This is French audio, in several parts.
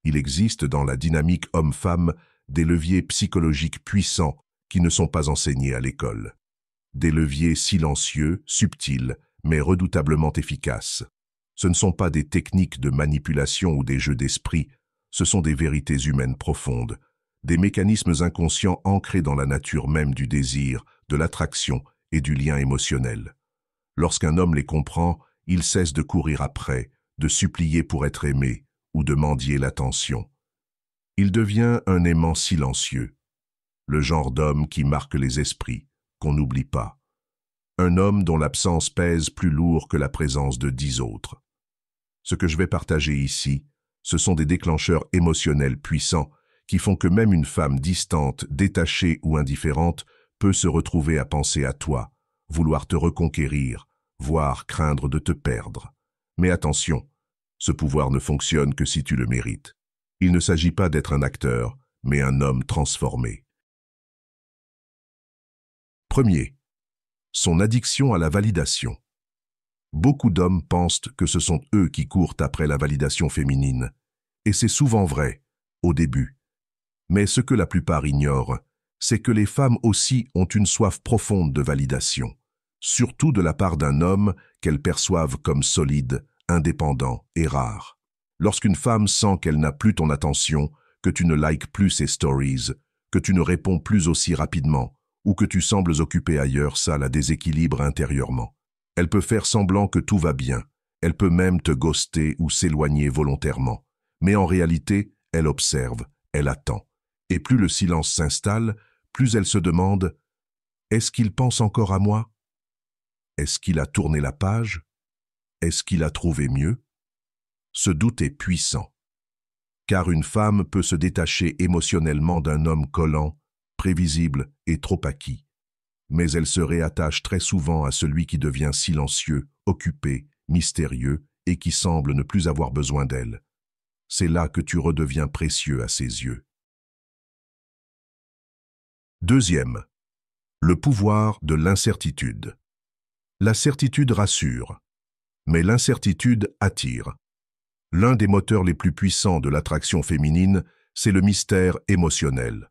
Il existe dans la dynamique homme-femme des leviers psychologiques puissants qui ne sont pas enseignés à l'école. Des leviers silencieux, subtils, mais redoutablement efficaces. Ce ne sont pas des techniques de manipulation ou des jeux d'esprit, ce sont des vérités humaines profondes, des mécanismes inconscients ancrés dans la nature même du désir, de l'attraction et du lien émotionnel. Lorsqu'un homme les comprend, il cesse de courir après, de supplier pour être aimé ou de mendier l'attention. Il devient un aimant silencieux, le genre d'homme qui marque les esprits, qu'on n'oublie pas. Un homme dont l'absence pèse plus lourd que la présence de 10 autres. Ce que je vais partager ici, ce sont des déclencheurs émotionnels puissants qui font que même une femme distante, détachée ou indifférente peut se retrouver à penser à toi, vouloir te reconquérir, voire craindre de te perdre. Mais attention, ce pouvoir ne fonctionne que si tu le mérites. Il ne s'agit pas d'être un acteur, mais un homme transformé. Premier, son addiction à la validation. Beaucoup d'hommes pensent que ce sont eux qui courent après la validation féminine. Et c'est souvent vrai, au début. Mais ce que la plupart ignorent, c'est que les femmes aussi ont une soif profonde de validation, surtout de la part d'un homme qu'elles perçoivent comme solide, indépendant et rare. Lorsqu'une femme sent qu'elle n'a plus ton attention, que tu ne likes plus ses stories, que tu ne réponds plus aussi rapidement, ou que tu sembles occupé ailleurs, ça la déséquilibre intérieurement. Elle peut faire semblant que tout va bien, elle peut même te ghoster ou s'éloigner volontairement. Mais en réalité, elle observe, elle attend. Et plus le silence s'installe, plus elle se demande « Est-ce qu'il pense encore à moi? Est-ce qu'il a tourné la page? Est-ce qu'il a trouvé mieux ?» Ce doute est puissant, car une femme peut se détacher émotionnellement d'un homme collant, prévisible et trop acquis. Mais elle se réattache très souvent à celui qui devient silencieux, occupé, mystérieux et qui semble ne plus avoir besoin d'elle. C'est là que tu redeviens précieux à ses yeux. Deuxième, le pouvoir de l'incertitude. La certitude rassure, mais l'incertitude attire. L'un des moteurs les plus puissants de l'attraction féminine, c'est le mystère émotionnel.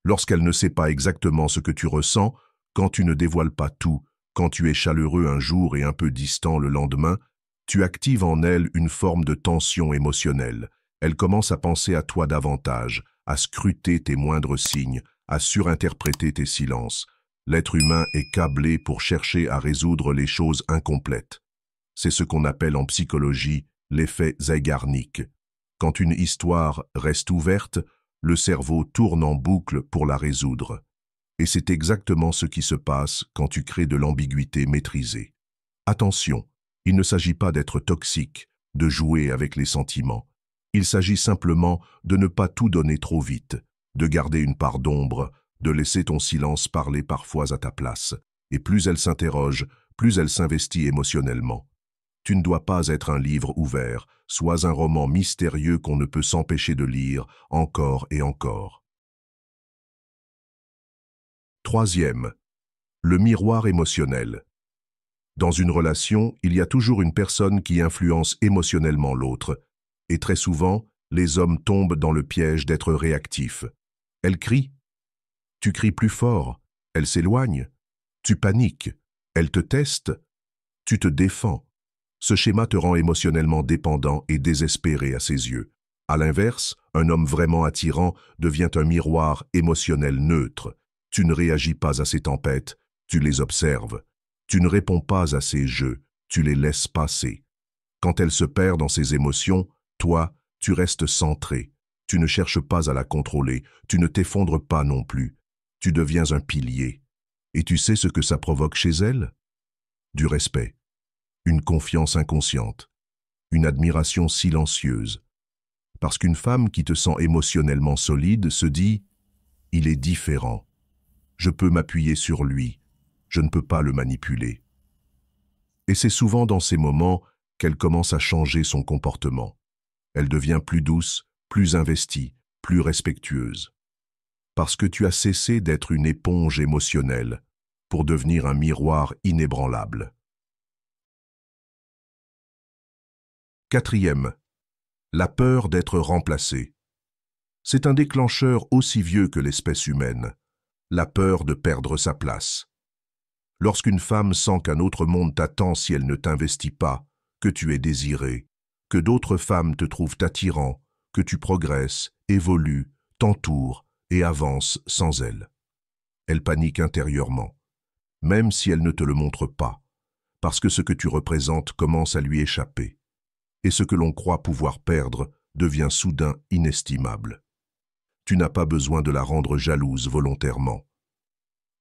Lorsqu'elle ne sait pas exactement ce que tu ressens, quand tu ne dévoiles pas tout, quand tu es chaleureux un jour et un peu distant le lendemain, tu actives en elle une forme de tension émotionnelle. Elle commence à penser à toi davantage, à scruter tes moindres signes, à surinterpréter tes silences. L'être humain est câblé pour chercher à résoudre les choses incomplètes. C'est ce qu'on appelle en psychologie l'effet Zeigarnik. Quand une histoire reste ouverte, le cerveau tourne en boucle pour la résoudre. Et c'est exactement ce qui se passe quand tu crées de l'ambiguïté maîtrisée. Attention, il ne s'agit pas d'être toxique, de jouer avec les sentiments. Il s'agit simplement de ne pas tout donner trop vite, de garder une part d'ombre, de laisser ton silence parler parfois à ta place. Et plus elle s'interroge, plus elle s'investit émotionnellement. Tu ne dois pas être un livre ouvert, sois un roman mystérieux qu'on ne peut s'empêcher de lire encore et encore. Troisième, le miroir émotionnel. Dans une relation, il y a toujours une personne qui influence émotionnellement l'autre, et très souvent, les hommes tombent dans le piège d'être réactifs. Elle crie, tu cries plus fort, elle s'éloigne, tu paniques, elle te teste, tu te défends. Ce schéma te rend émotionnellement dépendant et désespéré à ses yeux. À l'inverse, un homme vraiment attirant devient un miroir émotionnel neutre. Tu ne réagis pas à ses tempêtes, tu les observes. Tu ne réponds pas à ses jeux, tu les laisses passer. Quand elle se perd dans ses émotions, toi, tu restes centré. Tu ne cherches pas à la contrôler, tu ne t'effondres pas non plus. Tu deviens un pilier. Et tu sais ce que ça provoque chez elle? Du respect, une confiance inconsciente, une admiration silencieuse. Parce qu'une femme qui te sent émotionnellement solide se dit « il est différent ». Je peux m'appuyer sur lui, je ne peux pas le manipuler. Et c'est souvent dans ces moments qu'elle commence à changer son comportement. Elle devient plus douce, plus investie, plus respectueuse. Parce que tu as cessé d'être une éponge émotionnelle pour devenir un miroir inébranlable. Quatrième, La peur d'être remplacé. C'est un déclencheur aussi vieux que l'espèce humaine. La peur de perdre sa place. Lorsqu'une femme sent qu'un autre monde t'attend si elle ne t'investit pas, que tu es désiré, que d'autres femmes te trouvent attirant, que tu progresses, évolues, t'entoures et avances sans elle. Elle panique intérieurement, même si elle ne te le montre pas, parce que ce que tu représentes commence à lui échapper, et ce que l'on croit pouvoir perdre devient soudain inestimable. Tu n'as pas besoin de la rendre jalouse volontairement.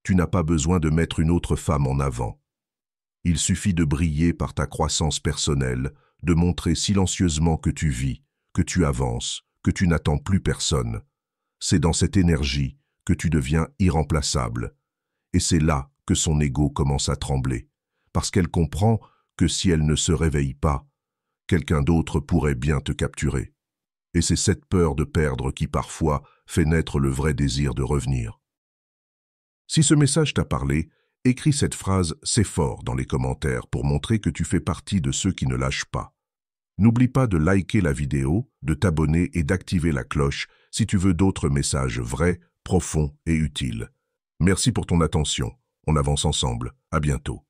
Tu n'as pas besoin de mettre une autre femme en avant. Il suffit de briller par ta croissance personnelle, de montrer silencieusement que tu vis, que tu avances, que tu n'attends plus personne. C'est dans cette énergie que tu deviens irremplaçable. Et c'est là que son ego commence à trembler, parce qu'elle comprend que si elle ne se réveille pas, quelqu'un d'autre pourrait bien te capturer. Et c'est cette peur de perdre qui parfois fait naître le vrai désir de revenir. Si ce message t'a parlé, écris cette phrase « c'est fort » dans les commentaires pour montrer que tu fais partie de ceux qui ne lâchent pas. N'oublie pas de liker la vidéo, de t'abonner et d'activer la cloche si tu veux d'autres messages vrais, profonds et utiles. Merci pour ton attention. On avance ensemble. À bientôt.